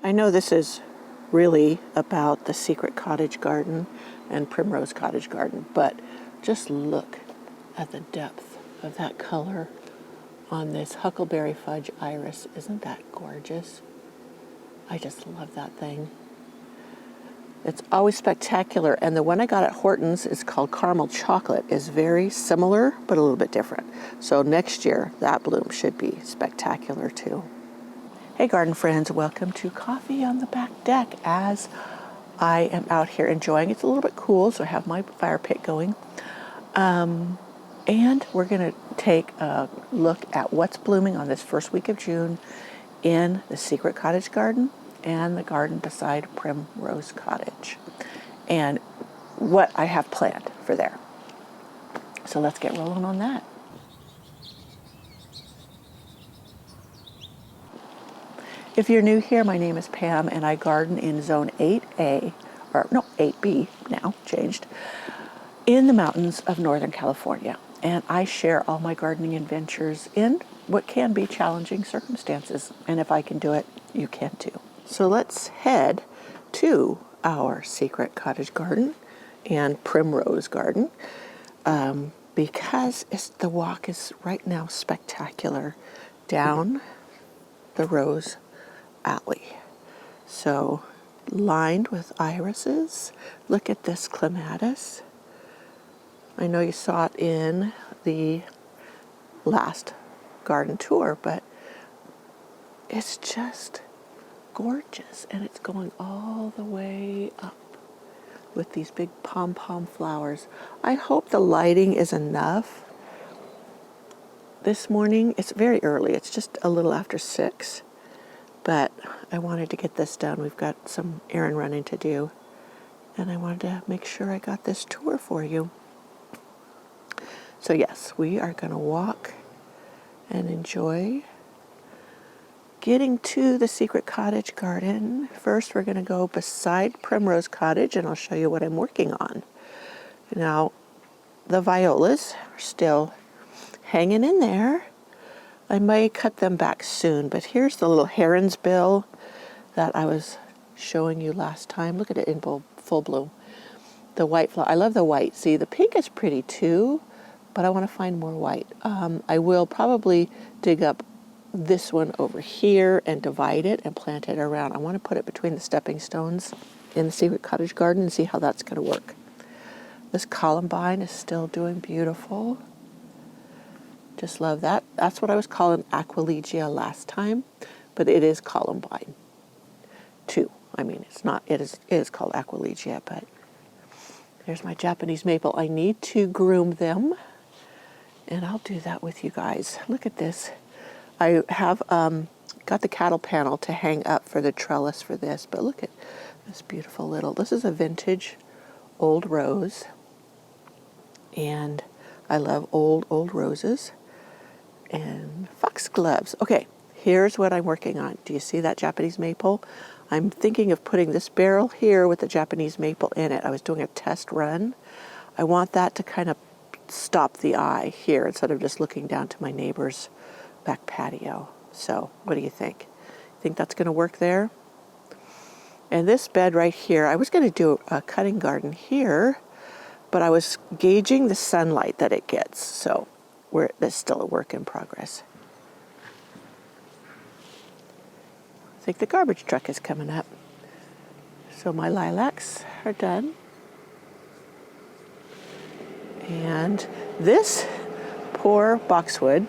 I know this is really about the Secret Cottage Garden and Primrose Cottage Garden, but just look at the depth of that color on this Huckleberry Fudge Iris. Isn't that gorgeous? I just love that thing. It's always spectacular, and the one I got at Horton's is called Caramel Chocolate. Is very similar, but a little bit different. So next year, that bloom should be spectacular too. Hey garden friends, welcome to Coffee on the Back Deck as I am out here enjoying. It's a little bit cool, so I have my fire pit going. And we're gonna take a look at what's blooming on this first week of June in the Secret Cottage Garden and the garden beside Primrose Cottage, and what I have planned for there. So let's get rolling on that. If you're new here, my name is Pam, and I garden in Zone 8A, or no, 8B now, changed, in the mountains of Northern California. And I share all my gardening adventures in what can be challenging circumstances. And if I can do it, you can too. So let's head to our Secret Cottage Garden and Primrose Garden because the walk is right now spectacular down the Rose Alley. So lined with irises. Look at this clematis. I know you saw it in the last garden tour, but it's just gorgeous, and it's going all the way up with these big pom-pom flowers. I hope the lighting is enough. This morning, it's very early, it's just a little after 6, but I wanted to get this done. We've got some errand running to do, and I wanted to make sure I got this tour for you. So yes, we are going to walk and enjoy getting to the Secret Cottage Garden. First, we're going to go beside Primrose Cottage, and I'll show you what I'm working on. Now, the violas are still hanging in there. I may cut them back soon, but here's the little heron's bill that I was showing you last time. Look at it in full bloom. The white flower. I love the white. See, the pink is pretty too, but I want to find more white. I will probably dig up this one over here and divide it and plant it around. I want to put it between the stepping stones in the Secret Cottage Garden and see how that's going to work. This columbine is still doing beautiful. Just love that. That's what I was calling Aquilegia last time, but it is columbine too. I mean, it's not, it is called Aquilegia, but there's my Japanese maple. I need to groom them, and I'll do that with you guys. Look at this. I have got the cattle panel to hang up for the trellis for this, but look at this beautiful little, this is a vintage old rose, and I love old roses. And foxgloves. Okay, here's what I'm working on. Do you see that Japanese maple? I'm thinking of putting this barrel here with the Japanese maple in it. I was doing a test run. I want that to kind of stop the eye here instead of just looking down to my neighbor's back patio. So what do you think? Think that's going to work there? And this bed right here, I was going to do a cutting garden here, but I was gauging the sunlight that it gets. So that's still a work in progress. I think the garbage truck is coming up. So my lilacs are done. And this poor boxwood,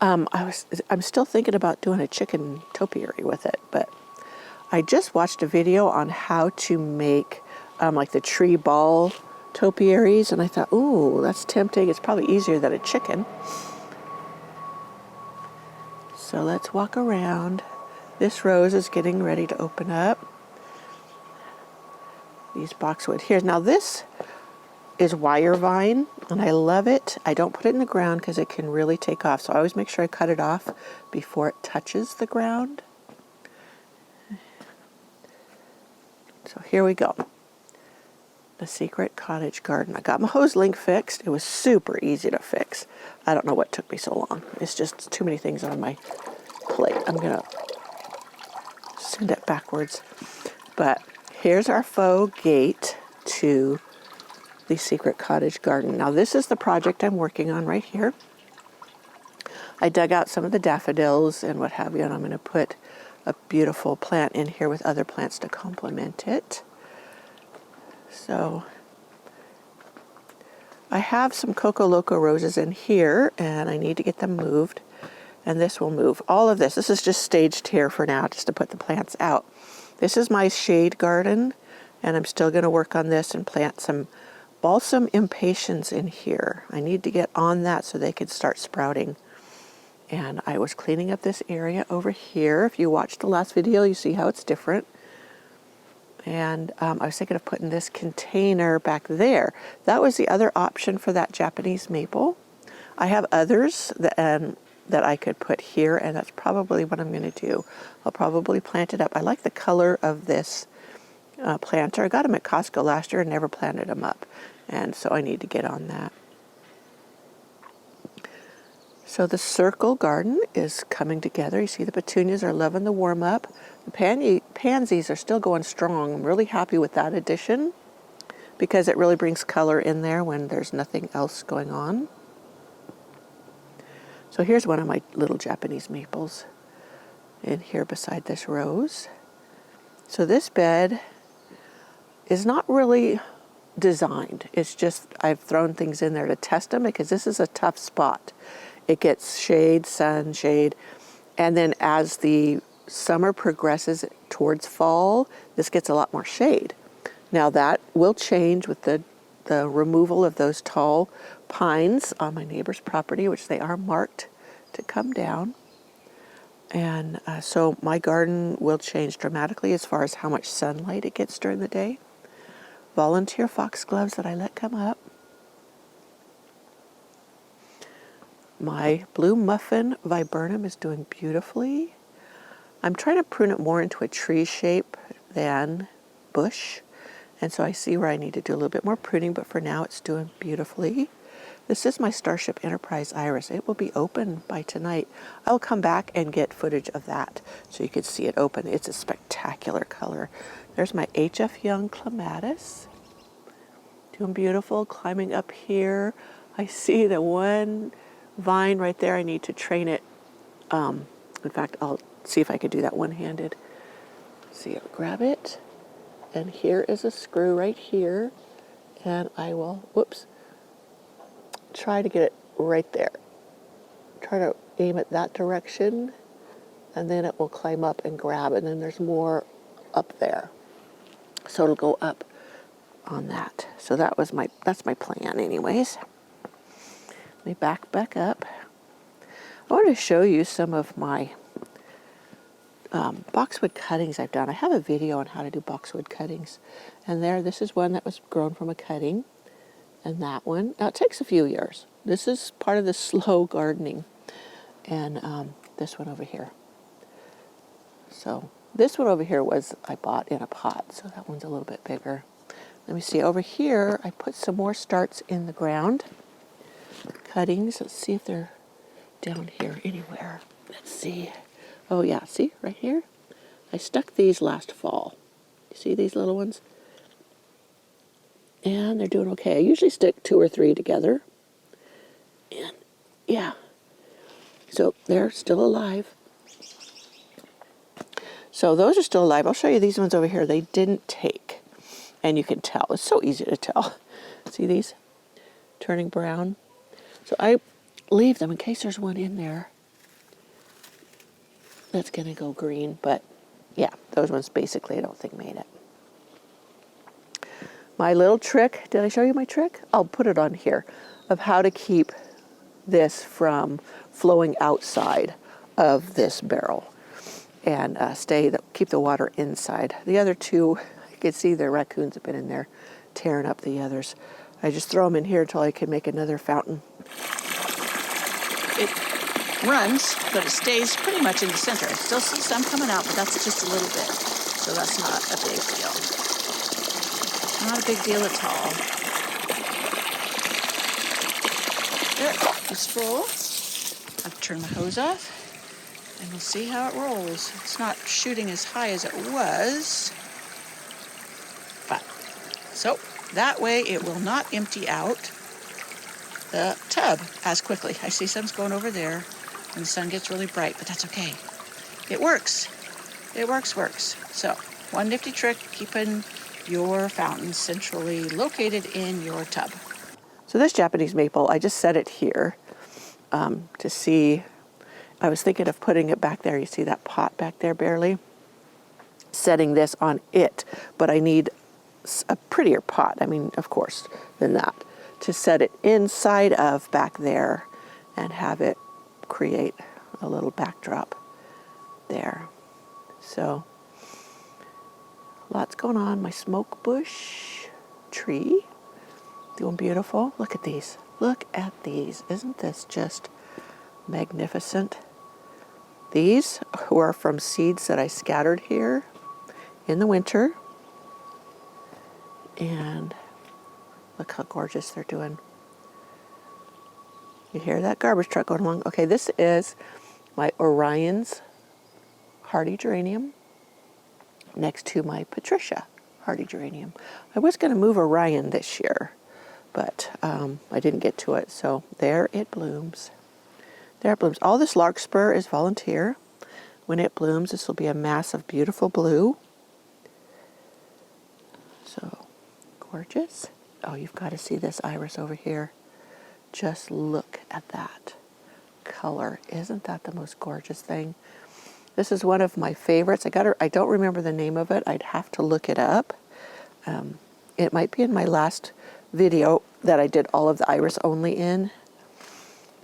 I'm still thinking about doing a chicken topiary with it, but I just watched a video on how to make like the tree ball topiaries, and I thought, ooh, that's tempting. It's probably easier than a chicken. So let's walk around. This rose is getting ready to open up. These boxwood here. Now this is wire vine, and I love it. I don't put it in the ground because it can really take off. So I always make sure I cut it off before it touches the ground. So here we go. The Secret Cottage Garden. I got my hose link fixed. It was super easy to fix. I don't know what took me so long. It's just too many things on my plate. I'm going to send it backwards. But here's our faux gate to the Secret Cottage Garden. Now this is the project I'm working on right here. I dug out some of the daffodils and what have you, and I'm going to put a beautiful plant in here with other plants to complement it. So I have some Coco Loco roses in here, and I need to get them moved, and this will move. All of this is just staged here for now, just to put the plants out. This is my shade garden, and I'm still going to work on this and plant some balsam impatiens in here. I need to get on that so they can start sprouting. And I was cleaning up this area over here. If you watched the last video, you see how it's different. And I was thinking of putting this container back there. That was the other option for that Japanese maple. I have others that I could put here, and that's probably what I'm going to do. I'll probably plant it up. I like the color of this planter. I got them at Costco last year and never planted them up. And so I need to get on that. So the circle garden is coming together. You see the petunias are loving the warm up. The pansies are still going strong. I'm really happy with that addition because it really brings color in there when there's nothing else going on. So here's one of my little Japanese maples in here beside this rose. So this bed is not really designed. It's just I've thrown things in there to test them because this is a tough spot. It gets shade, sun, shade, and then as the summer progresses towards fall, this gets a lot more shade. Now that will change with the removal of those tall pines on my neighbor's property, which they are marked to come down. And so my garden will change dramatically as far as how much sunlight it gets during the day. Volunteer foxgloves that I let come up. My blue muffin viburnum is doing beautifully. I'm trying to prune it more into a tree shape than bush. And so I see where I need to do a little bit more pruning, but for now it's doing beautifully. This is my Starship Enterprise iris. It will be open by tonight. I'll come back and get footage of that so you can see it open. It's a spectacular color. There's my HF Young clematis. Doing beautiful, climbing up here. I see the one vine right there. I need to train it. In fact, I'll see if I could do that one-handed. See, I'll grab it. And here is a screw right here. And I will, whoops, try to get it right there. Try to aim it that direction. And then it will climb up and grab. And then there's more up there. So it'll go up on that. So that's my plan anyways. Let me back up. I want to show you some of my boxwood cuttings I've done. I have a video on how to do boxwood cuttings. And this is one that was grown from a cutting. And that one, now it takes a few years. This is part of the slow gardening. And this one over here. So this one over here I bought in a pot. So that one's a little bit bigger. Let me see, over here, I put some more starts in the ground. Cuttings, let's see if they're down here anywhere. Let's see. Oh yeah, see, right here? I stuck these last fall. You see these little ones? And they're doing okay. I usually stick 2 or 3 together. And yeah, so they're still alive. So those are still alive. I'll show you these ones over here. They didn't take. And you can tell. It's so easy to tell. See these? Turning brown. So I leave them in case there's one in there that's going to go green. But yeah, those ones basically I don't think made it. My little trick. Did I show you my trick? I'll put it on here. Of how to keep this from flowing outside of this barrel. And keep the water inside. The other two, you can see the raccoons have been in there tearing up the others. I just throw them in here until I can make another fountain. It runs, but it stays pretty much in the center. I still see some coming out, but that's just a little bit. So that's not a big deal. Not a big deal at all. There, it's full. I've turned my hose off. And we'll see how it rolls. It's not shooting as high as it was. But, so that way it will not empty out the tub as quickly. I see some's going over there and the sun gets really bright, but that's okay. It works. It works. So, one nifty trick, keeping your fountain centrally located in your tub. So this Japanese maple, I just set it here to see. I was thinking of putting it back there. You see that pot back there barely? Setting this on it, but I need a prettier pot, I mean, of course, than that, to set it inside of back there and have it create a little backdrop there. So, lots going on. My smoke bush tree, doing beautiful. Look at these. Look at these. Isn't this just magnificent? These were from seeds that I scattered here in the winter. And look how gorgeous they're doing. You hear that garbage truck going along? Okay, this is my Orion's hardy geranium next to my Patricia hardy geranium. I was going to move Orion this year, but I didn't get to it. So there it blooms. There it blooms. All this larkspur is volunteer. When it blooms, this will be a mass of beautiful blue. So gorgeous. Oh, you've got to see this iris over here. Just look at that color. Isn't that the most gorgeous thing? This is one of my favorites. I don't remember the name of it. I'd have to look it up. It might be in my last video that I did all of the iris only in.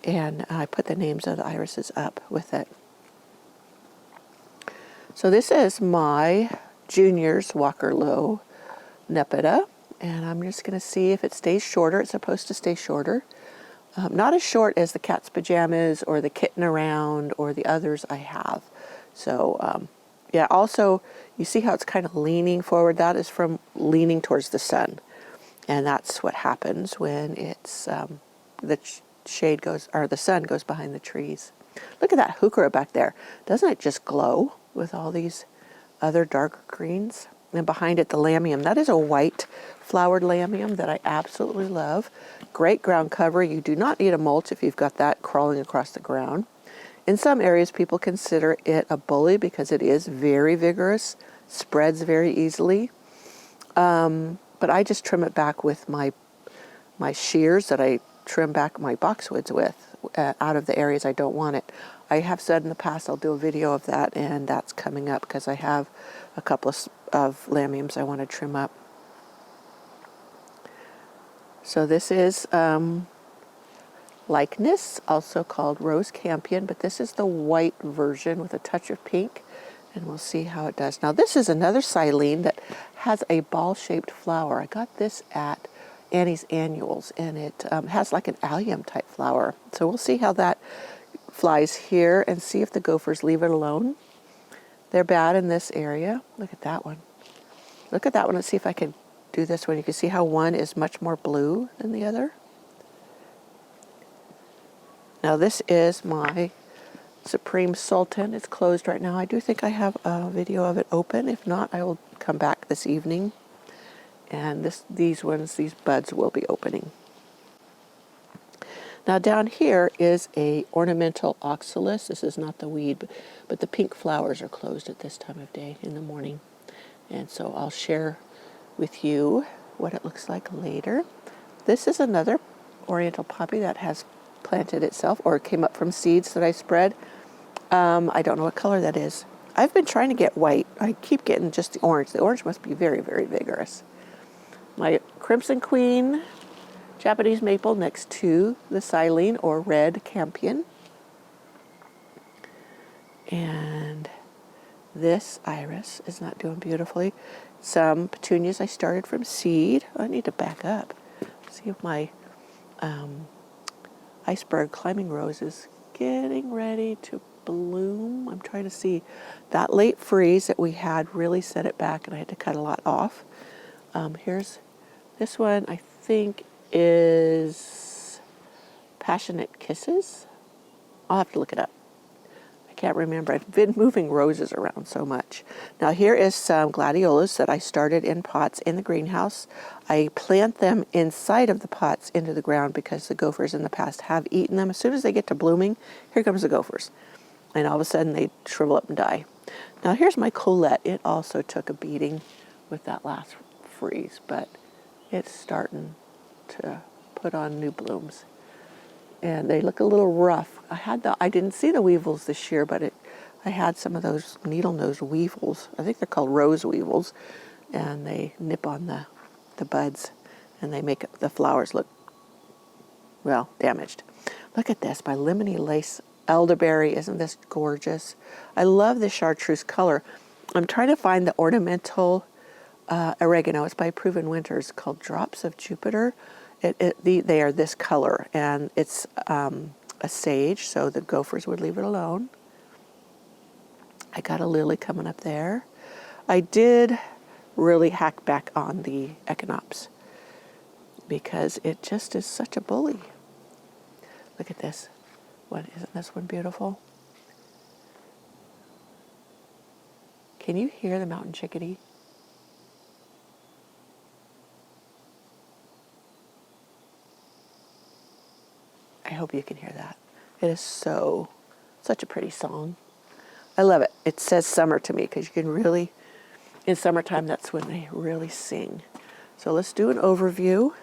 And I put the names of the irises up with it. So this is my Junior's Walkerlow Nepeta. And I'm just going to see if it stays shorter. It's supposed to stay shorter. Not as short as the Cat's Pajamas or the Kitten Around or the others I have. So, yeah, also, you see how it's kind of leaning forward? That is from leaning towards the sun. And that's what happens when it's the shade goes, or the sun goes behind the trees. Look at that heuchera back there. Doesn't it just glow with all these other darker greens? And behind it, the lamium. That is a white flowered lamium that I absolutely love. Great ground cover. You do not need a mulch if you've got that crawling across the ground. In some areas, people consider it a bully because it is very vigorous, spreads very easily. But I just trim it back with my shears that I trim back my boxwoods with out of the areas I don't want it. I have said in the past I'll do a video of that, and that's coming up because I have a couple of lamiums I want to trim up. So this is Likeness, also called Rose Campion, but this is the white version with a touch of pink, and we'll see how it does. Now this is another silene that has a ball-shaped flower. I got this at Annie's Annuals, and it has like an allium type flower. So we'll see how that flies here and see if the gophers leave it alone. They're bad in this area. Look at that one. Look at that one. Let's see if I can do this one. You can see how one is much more blue than the other. Now this is my Supreme Sultan. It's closed right now. I do think I have a video of it open. If not, I will come back this evening. And these buds will be opening. Now down here is a ornamental oxalis. This is not the weed, but the pink flowers are closed at this time of day in the morning. And so I'll share with you what it looks like later. This is another oriental poppy that has planted itself or came up from seeds that I spread. I don't know what color that is. I've been trying to get white. I keep getting just the orange. The orange must be very, very vigorous. My Crimson Queen Japanese maple next to the silene or red campion. And this iris is not doing beautifully. Some petunias I started from seed. I need to back up. See if my iceberg climbing rose is getting ready to bloom. I'm trying to see. That late freeze that we had really set it back, and I had to cut a lot off. Here's this one, I think is Passionate Kisses. I'll have to look it up. I can't remember. I've been moving roses around so much. Now here is some gladiolas that I started in pots in the greenhouse. I plant them inside of the pots into the ground because the gophers in the past have eaten them. As soon as they get to blooming, here comes the gophers. And all of a sudden they shrivel up and die. Now here's my Colette. It also took a beating with that last freeze, but it's starting to put on new blooms. And they look a little rough. I didn't see the weevils this year, but I had some of those needle-nosed weevils. I think they're called rose weevils, and they nip on the buds, and they make the flowers look, well, damaged. Look at this, my lemony lace elderberry. Isn't this gorgeous? I love the chartreuse color. I'm trying to find the ornamental oregano. It's by Proven Winters, called Drops of Jupiter. They are this color, and it's a sage, so the gophers would leave it alone. I got a lily coming up there. I did really hack back on the echinops because it just is such a bully. Look at this. Isn't this one beautiful? Can you hear the mountain chickadee? I hope you can hear that. It is such a pretty song. I love it. It says summer to me because you can really, in summertime, that's when they really sing. So let's do an overview.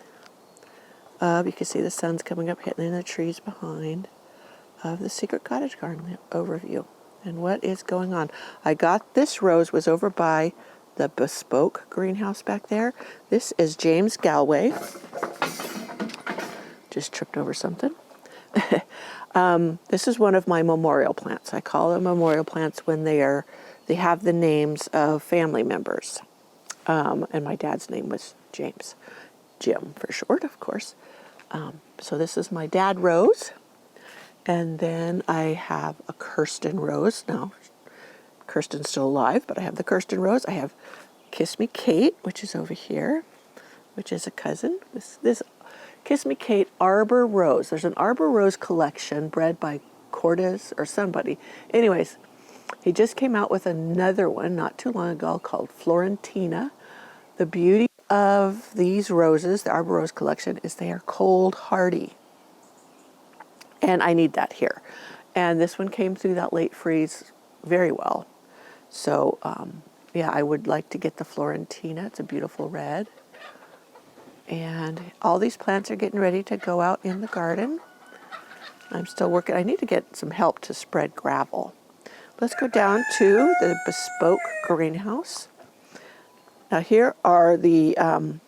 You can see the sun's coming up, hitting in the trees behind, of the Secret Cottage Garden overview and what is going on. I got this rose, was over by the Bespoke greenhouse back there. This is James Galway. Just tripped over something. This is one of my memorial plants. I call them memorial plants when they have the names of family members. And my dad's name was James. Jim for short, of course. So this is my dad rose. And then I have a Kirsten rose. Now, Kirsten's still alive, but I have the Kirsten rose. I have Kiss Me Kate, which is over here, which is a cousin. This Kiss Me Kate Arbor Rose. There's an Arbor Rose collection bred by Cordes or somebody. Anyways, he just came out with another one not too long ago called Florentina. The beauty of these roses, the Arbor Rose collection, is they are cold hardy. And I need that here. And this one came through that late freeze very well. So, yeah, I would like to get the Florentina. It's a beautiful red. And all these plants are getting ready to go out in the garden. I'm still working. I need to get some help to spread gravel. Let's go down to the Bespoke greenhouse. Now here are the, I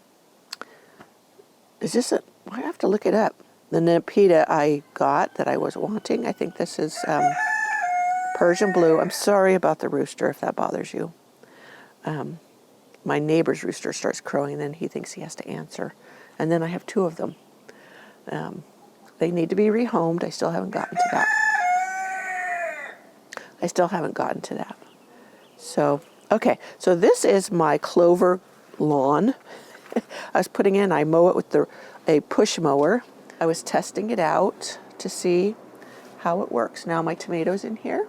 have to look it up. The Nepeta I got that I was wanting. I think this is Persian blue. I'm sorry about the rooster if that bothers you. My neighbor's rooster starts crowing, and then he thinks he has to answer. And then I have two of them. They need to be rehomed. I still haven't gotten to that. So, okay. So this is my clover lawn. I mow it with a push mower. I was testing it out to see how it works. Now my tomatoes in here.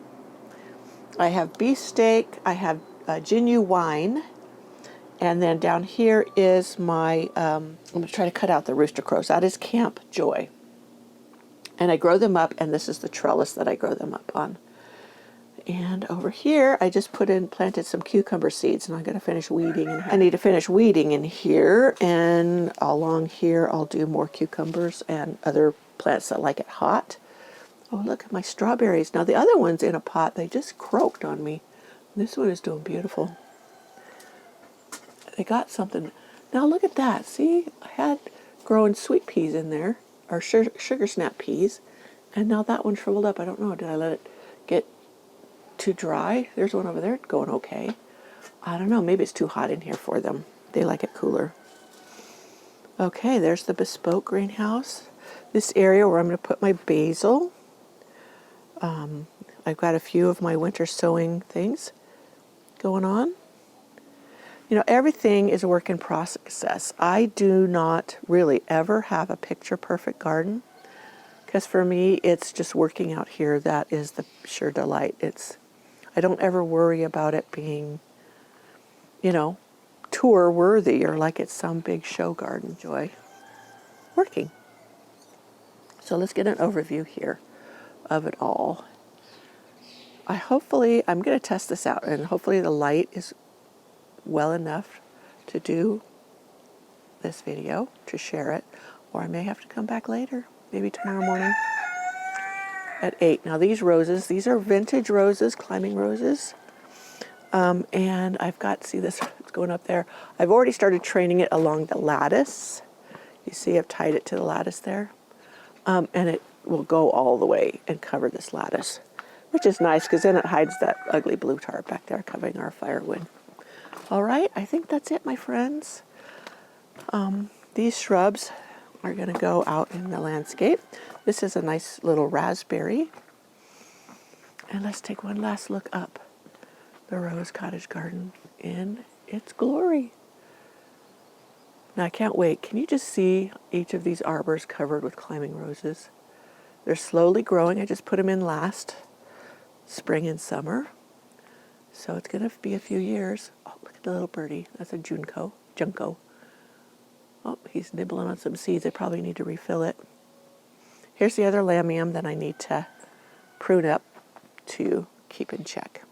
I have beefsteak. I have genuine. And then down here is my, I'm going to try to cut out the rooster crows. That is Camp Joy. And I grow them up, and this is the trellis that I grow them up on. And over here, I just planted some cucumber seeds, and I'm going to finish weeding. I need to finish weeding in here, and along here, I'll do more cucumbers and other plants that like it hot. Oh, look at my strawberries. Now, the other one's in a pot. They just croaked on me. This one is doing beautiful. They got something. Now look at that. See, I had growing sweet peas in there, or sugar snap peas, and now that one shriveled up. I don't know. Did I let it get too dry? There's one over there going okay. I don't know. Maybe it's too hot in here for them. They like it cooler. Okay, there's the Bespoke greenhouse. This area where I'm going to put my basil. I've got a few of my winter sowing things going on. You know, everything is a work in process. I do not really ever have a picture perfect garden Because for me, it's just working out here that is the sheer delight. I don't ever worry about it being, tour worthy or like it's some big show garden. Joy working. So let's get an overview here of it all. I'm going to test this out, and hopefully the light is well enough to do this video, to share it, or I may have to come back later, maybe tomorrow morning at 8. Now these roses, these are vintage roses, climbing roses. And I've got, see this, it's going up there. I've already started training it along the lattice. You see I've tied it to the lattice there. And it will go all the way and cover this lattice, which is nice because then it hides that ugly blue tar back there covering our firewood. All right, I think that's it, my friends. These shrubs are going to go out in the landscape. This is a nice little raspberry. And let's take one last look up the Rose Cottage Garden in its glory. Now I can't wait. Can you just see each of these arbors covered with climbing roses? They're slowly growing. I just put them in last spring and summer. So it's going to be a few years. Oh, look at the little birdie. That's a junco. Oh, he's nibbling on some seeds. I probably need to refill it. Here's the other lamium that I need to prune up to keep in check.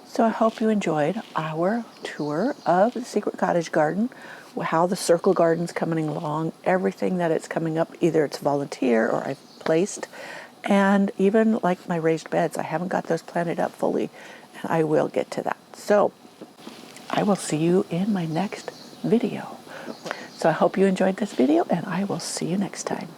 So I hope you enjoyed our tour of the Secret Cottage Garden, how the circle garden's coming along, everything that it's coming up, either it's volunteer or I've placed, and even like my raised beds, I haven't got those planted up fully, and I will get to that. So I will see you in my next video. So I hope you enjoyed this video, and I will see you next time.